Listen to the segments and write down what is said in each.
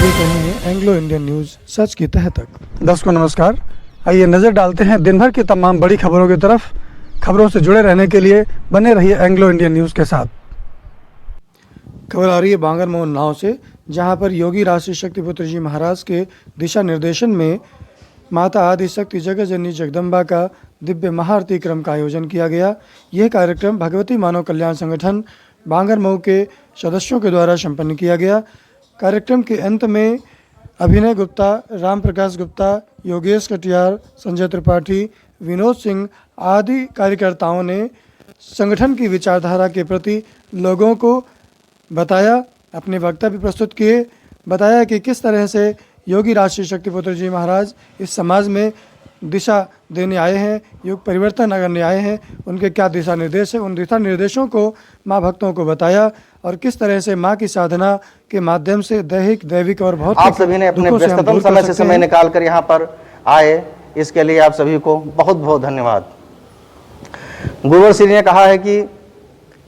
देख रहे हैं एंग्लो इंडियन न्यूज, सच की तह तक। दर्शकों नमस्कार, आइए नज़र डालते हैं दिन भर की तमाम बड़ी खबरों की तरफ। खबरों से जुड़े रहने के लिए बने रहिए एंग्लो इंडियन न्यूज़ के साथ। खबर आ रही है बांगर मोहन नाव से, जहां पर योगी राष्ट्रीय शक्तिपुत्र जी महाराज के दिशा निर्देशन में माता आदिशक्ति जगत जननी जगदम्बा का दिव्य महाआरती क्रम का आयोजन किया गया। यह कार्यक्रम भगवती मानव कल्याण संगठन बांगर मऊ के सदस्यों के द्वारा संपन्न किया गया। कार्यक्रम के अंत में अभिनय गुप्ता, राम प्रकाश गुप्ता, योगेश कटियार, संजय त्रिपाठी, विनोद सिंह आदि कार्यकर्ताओं ने संगठन की विचारधारा के प्रति लोगों को बताया, अपने वक्तव्य प्रस्तुत किए, बताया कि किस तरह से योगी राष्ट्रीय शक्तिपुत्र जी महाराज इस समाज में दिशा देने आए हैं, युग परिवर्तन करने आए हैं, उनके क्या दिशा निर्देश है, उन दिशा निर्देशों को माँ भक्तों को बताया और किस तरह से माँ की साधना के माध्यम से दैविक और भौतिक आप सभी ने अपने व्यस्ततम समय से समय निकाल कर यहाँ पर आए, इसके लिए आप सभी को बहुत बहुत धन्यवाद। गुरुवर श्री ने कहा है कि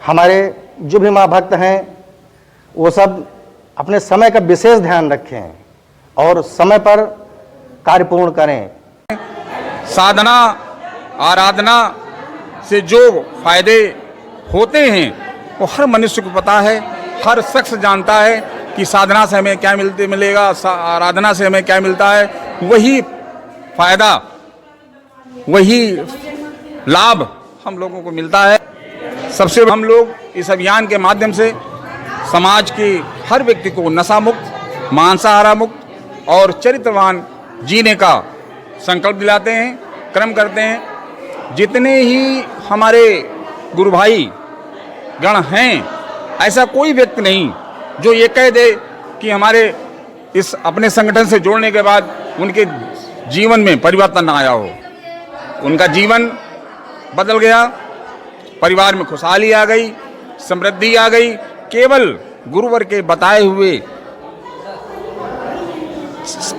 हमारे जो भी माँ भक्त हैं वो सब अपने समय का विशेष ध्यान रखें और समय पर कार्य पूर्ण करें। साधना आराधना से जो फायदे होते हैं वो हर मनुष्य को पता है, हर शख्स जानता है कि साधना से हमें क्या मिलेगा, आराधना से हमें क्या मिलता है। वही फायदा, वही लाभ हम लोगों को मिलता है। सबसे हम लोग इस अभियान के माध्यम से समाज के हर व्यक्ति को नशा मुक्त, मांसाहार मुक्त और चरित्रवान जीने का संकल्प दिलाते हैं, क्रम करते हैं। जितने ही हमारे गुरु भाई गण हैं, ऐसा कोई व्यक्ति नहीं जो ये कह दे कि हमारे इस अपने संगठन से जोड़ने के बाद उनके जीवन में परिवर्तन ना आया हो। उनका जीवन बदल गया, परिवार में खुशहाली आ गई, समृद्धि आ गई। केवल गुरुवर के बताए हुए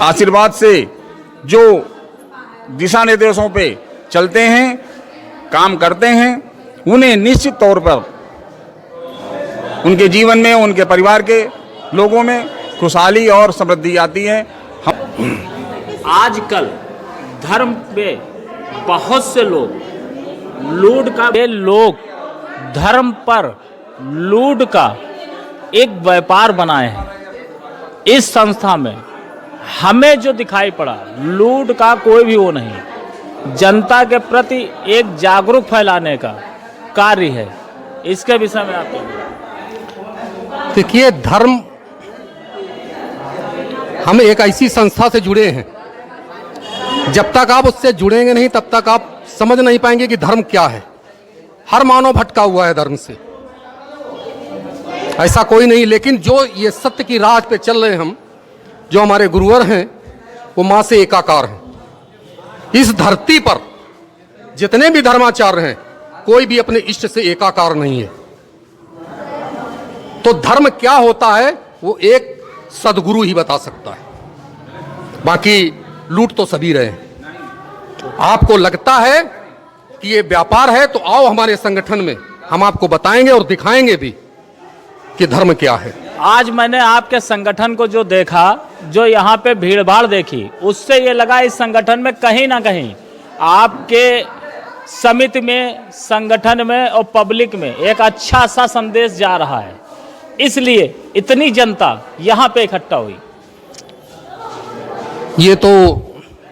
आशीर्वाद से जो दिशा निर्देशों पे चलते हैं, काम करते हैं, उन्हें निश्चित तौर पर उनके जीवन में, उनके परिवार के लोगों में खुशहाली और समृद्धि आती है। आजकल धर्म पे बहुत से लोग धर्म पर लूट का एक व्यापार बनाए हैं। इस संस्था में हमें जो दिखाई पड़ा, लूट का कोई भी वो नहीं, जनता के प्रति एक जागरूक फैलाने का कार्य है। इसके विषय में आप देखिए, धर्म, हम एक ऐसी संस्था से जुड़े हैं, जब तक आप उससे जुड़ेंगे नहीं तब तक आप समझ नहीं पाएंगे कि धर्म क्या है। हर मानव भटका हुआ है धर्म से, ऐसा कोई नहीं। लेकिन जो ये सत्य की राह पे चल रहे हैं हम, जो हमारे गुरुवर हैं, वो माँ से एकाकार हैं। इस धरती पर जितने भी धर्माचार्य हैं, कोई भी अपने इष्ट से एकाकार नहीं है। तो धर्म क्या होता है वो एक सदगुरु ही बता सकता है, बाकी लूट तो सभी रहे हैं। आपको लगता है कि ये व्यापार है तो आओ हमारे संगठन में, हम आपको बताएंगे और दिखाएंगे भी कि धर्म क्या है। आज मैंने आपके संगठन को जो देखा, जो यहाँ पे भीड़ भाड़ देखी, उससे ये लगा इस संगठन में कहीं ना कहीं आपके समिति में, संगठन में और पब्लिक में एक अच्छा सा संदेश जा रहा है। इसलिए इतनी जनता यहाँ पे इकट्ठा हुई। ये तो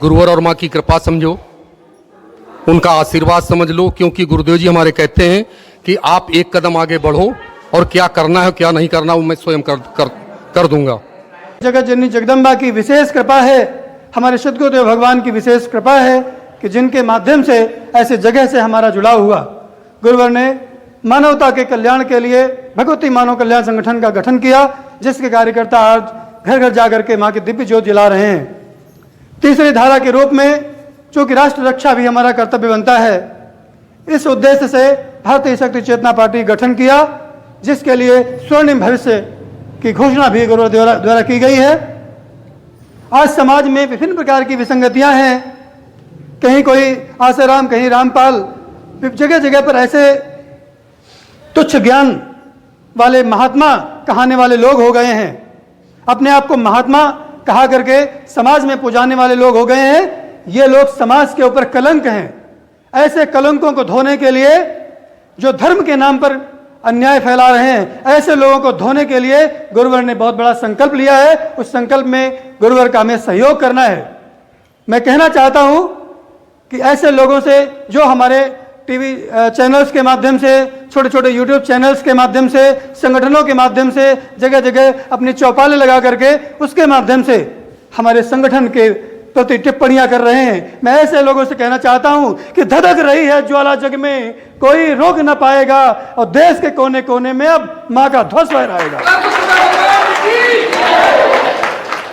गुरुवर और माँ की कृपा समझो, उनका आशीर्वाद समझ लो, क्योंकि गुरुदेव जी हमारे कहते हैं कि आप एक कदम आगे बढ़ो और क्या करना है क्या नहीं करना वो मैं स्वयं कर दूंगा। जगत जननी जगदम्बा की विशेष कृपा है, हमारे सद्गुरुदेव भगवान की विशेष कृपा है कि जिनके माध्यम से ऐसे जगह से हमारा जुड़ाव हुआ। गुरुवर ने मानवता के कल्याण के लिए भगवती मानव कल्याण संगठन का गठन किया, जिसके कार्यकर्ता आज घर घर जाकर के माँ की दिव्य ज्योत जला रहे हैं। तीसरी धारा के रूप में चूँकि राष्ट्र रक्षा भी हमारा कर्तव्य बनता है, इस उद्देश्य से भारतीय शक्ति चेतना पार्टी गठन किया, जिसके लिए स्वर्णिम भविष्य की घोषणा भी गुरुवर द्वारा की गई है। आज समाज में विभिन्न प्रकार की विसंगतियां हैं, कहीं कोई आसाराम, कहीं रामपाल, जगह जगह पर ऐसे तुच्छ ज्ञान वाले महात्मा कहाने वाले लोग हो गए हैं। अपने आप को महात्मा कहा करके समाज में पुजाने वाले लोग हो गए हैं। ये लोग समाज के ऊपर कलंक हैं। ऐसे कलंकों को धोने के लिए, जो धर्म के नाम पर अन्याय फैला रहे हैं, ऐसे लोगों को धोने के लिए गुरुवर ने बहुत बड़ा संकल्प लिया है। उस संकल्प में गुरुवर का हमें सहयोग करना है। मैं कहना चाहता हूं कि ऐसे लोगों से, जो हमारे टीवी चैनल्स के माध्यम से, छोटे छोटे यूट्यूब चैनल्स के माध्यम से, संगठनों के माध्यम से, जगह जगह अपनी चौपालें लगा करके उसके माध्यम से हमारे संगठन के प्रति टिप्पणियां कर रहे हैं, मैं ऐसे लोगों से कहना चाहता हूं कि धधक रही है ज्वाला जग में, कोई रोक न पाएगा, और देश के कोने कोने में अब मां का ध्वज फहराएगा।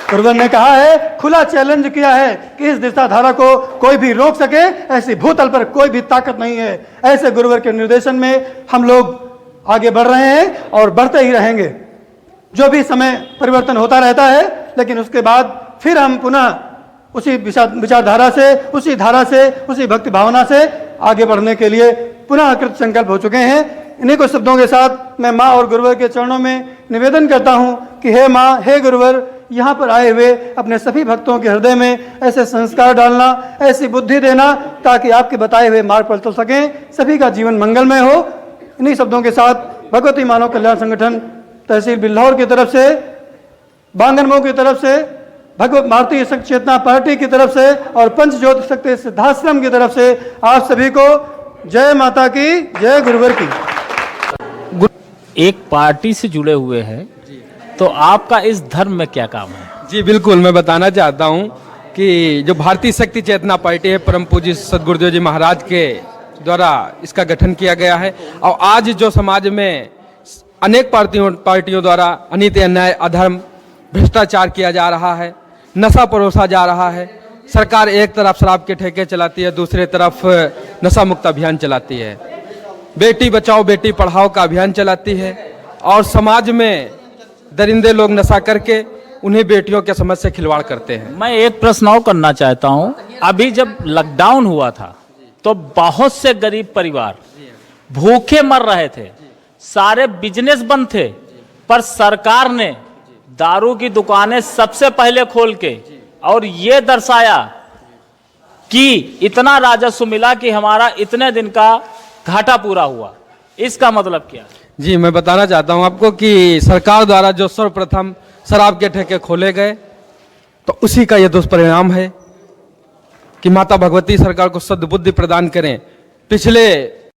गुरुवर ने कहा है, खुला चैलेंज किया है कि इस दिशा धारा को कोई भी रोक सके, ऐसी भूतल पर कोई भी ताकत नहीं है। ऐसे गुरुवर के निर्देशन में हम लोग आगे बढ़ रहे हैं और बढ़ते ही रहेंगे। जो भी समय परिवर्तन होता रहता है, लेकिन उसके बाद फिर हम पुनः उसी विचारधारा से, उसी धारा से, उसी भक्ति भावना से आगे बढ़ने के लिए पुनः कृत संकल्प हो चुके हैं। इन्हीं को शब्दों के साथ मैं माँ और गुरुवर के चरणों में निवेदन करता हूँ कि हे माँ, हे गुरुवर, यहाँ पर आए हुए अपने सभी भक्तों के हृदय में ऐसे संस्कार डालना, ऐसी बुद्धि देना, ताकि आपके बताए हुए मार्ग पर चल सकें, सभी का जीवन मंगलमय हो। इन्हीं शब्दों के साथ भगवती मानव कल्याण संगठन तहसील बिल्हौर की तरफ से, बांगरमऊ की तरफ से, भगवत भारतीय शक्ति चेतना पार्टी की तरफ से और पंच ज्योति शक्ति सिद्धाश्रम की तरफ से आप सभी को जय माता की, जय गुरुवर की। एक पार्टी से जुड़े हुए हैं, तो आपका इस धर्म में क्या काम है? जी बिल्कुल, मैं बताना चाहता हूं कि जो भारतीय शक्ति चेतना पार्टी है, परम पूज्य सदगुरुदेव जी महाराज के द्वारा इसका गठन किया गया है। और आज जो समाज में अनेक पार्टियों द्वारा अनित, अन्याय, अधर्म, भ्रष्टाचार किया जा रहा है, नशा परोसा जा रहा है, सरकार एक तरफ शराब के ठेके चलाती है, दूसरी तरफ नशा मुक्त अभियान चलाती है, बेटी बचाओ बेटी पढ़ाओ का अभियान चलाती है, और समाज में दरिंदे लोग नशा करके उन्हें बेटियों के समझ से खिलवाड़ करते हैं। मैं एक प्रश्न और करना चाहता हूं। अभी जब लॉकडाउन हुआ था तो बहुत से गरीब परिवार भूखे मर रहे थे, सारे बिजनेस बंद थे, पर सरकार ने दारू की दुकानें सबसे पहले खोल के और ये दर्शाया कि इतना राजस्व मिला कि हमारा इतने दिन का घाटा पूरा हुआ। इसका मतलब क्या? जी, मैं बताना चाहता हूं आपको कि सरकार द्वारा जो सर्वप्रथम शराब के ठेके खोले गए, तो उसी का यह दुष्परिणाम है कि माता भगवती सरकार को सद्बुद्धि प्रदान करें। पिछले